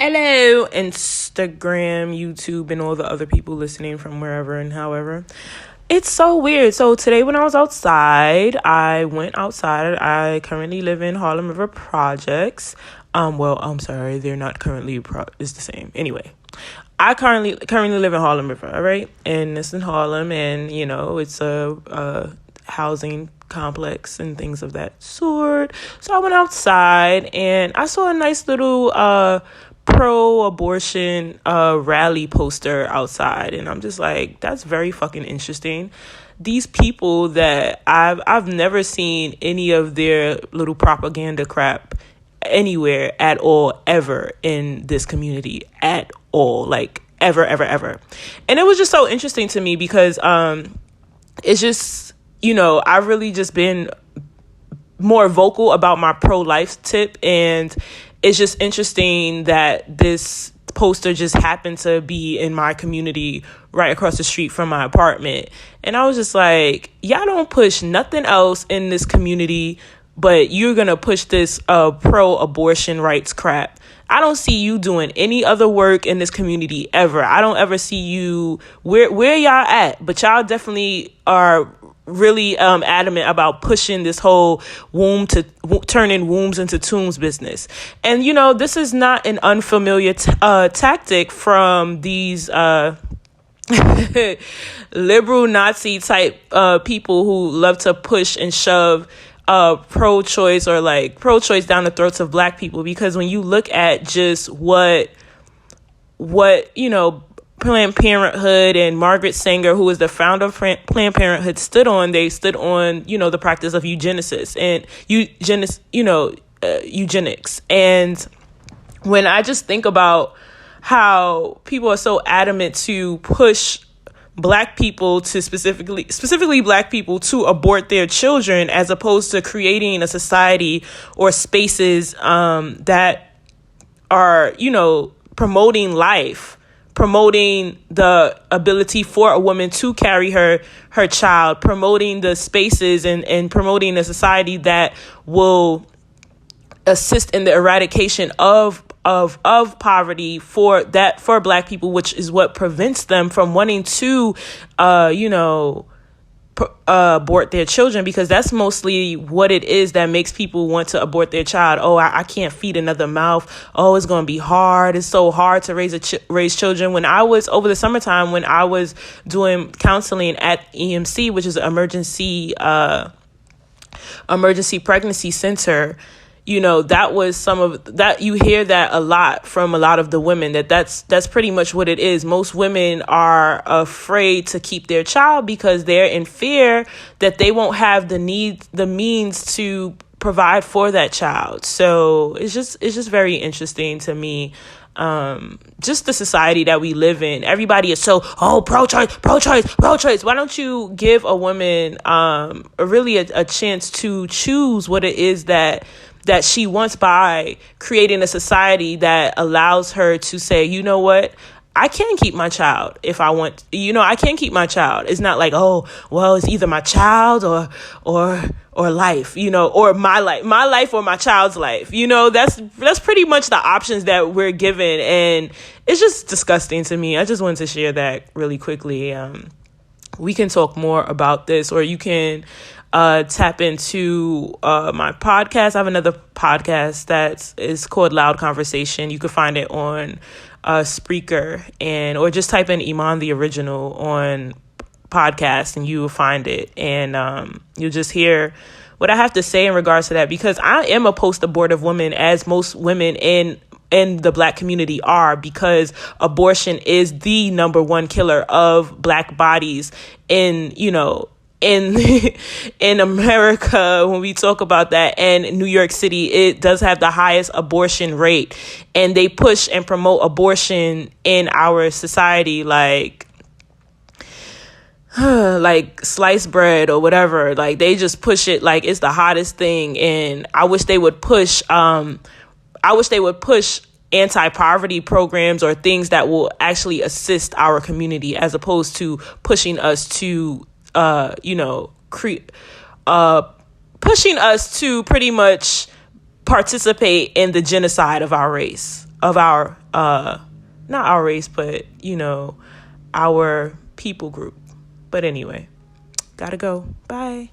Hello, Instagram, YouTube, and all the other people listening from wherever and however. It's so weird. So today when I was outside, I currently live in Harlem River Projects. I'm sorry, they're not currently, it's the same. Anyway, I currently live in Harlem River, all right? And it's in Harlem, and, it's a housing complex and things of that sort. So I went outside, and I saw a nice little pro-abortion rally poster outside, and I'm just like, that's very fucking interesting. These people that I've never seen any of their little propaganda crap anywhere at all, ever in this community at all, like ever. And it was just so interesting to me because it's just, I've really just been more vocal about my pro-life tip, and it's just interesting that this poster just happened to be in my community right across the street from my apartment. And I was just like, y'all don't push nothing else in this community, but you're going to push this pro-abortion rights crap. I don't see you doing any other work in this community ever. I don't ever see you where y'all at, but y'all definitely are really adamant about pushing this whole turning wombs into tombs business. And, this is not an unfamiliar tactic from these liberal Nazi type people who love to push and shove pro-choice or pro-choice down the throats of Black people. Because when you look at just what Planned Parenthood and Margaret Sanger, who was the founder of Planned Parenthood, stood on the practice of eugenics. And when I just think about how people are so adamant to push Black people to specifically Black people to abort their children, as opposed to creating a society or spaces that are, promoting life, promoting the ability for a woman to carry her child, promoting the spaces and promoting a society that will assist in the eradication of poverty for Black people, which is what prevents them from wanting to abort their children, because that's mostly what it is that makes people want to abort their child. Oh, I can't feed another mouth. Oh, it's going to be hard. It's so hard to raise children. When I was over the summertime, when I was doing counseling at EMC, which is an emergency pregnancy center, that was some of that. You hear that a lot from a lot of the women, that's pretty much what it is. Most women are afraid to keep their child because they're in fear that they won't have the means to provide for that child. So it's just very interesting to me. Just the society that we live in. Everybody is so, pro-choice. Why don't you give a woman a chance to choose what it is that she wants, by creating a society that allows her to say, you know what, I can keep my child if I want. I can keep my child. It's not like, oh, well, it's either my child or life, or my life or my child's life. That's pretty much the options that we're given, and it's just disgusting to me. I just wanted to share that really quickly. We can talk more about this, or you can tap into my podcast. I have another podcast that is called Loud Conversation. You can find it on Spreaker, or just type in Iman the Original on podcast and you will find it, and you'll just hear what I have to say in regards to that, because I am a post-abortive woman, as most women in the Black community are, because abortion is the number one killer of Black bodies in in America. When we talk about that, and New York City, it does have the highest abortion rate, and they push and promote abortion in our society like sliced bread or whatever. Like, they just push it like it's the hottest thing. And I wish they would push anti-poverty programs or things that will actually assist our community, as opposed to pushing us to pushing us to pretty much participate in the genocide of our race, of our, not our race, but, our people group. But anyway, gotta go. Bye.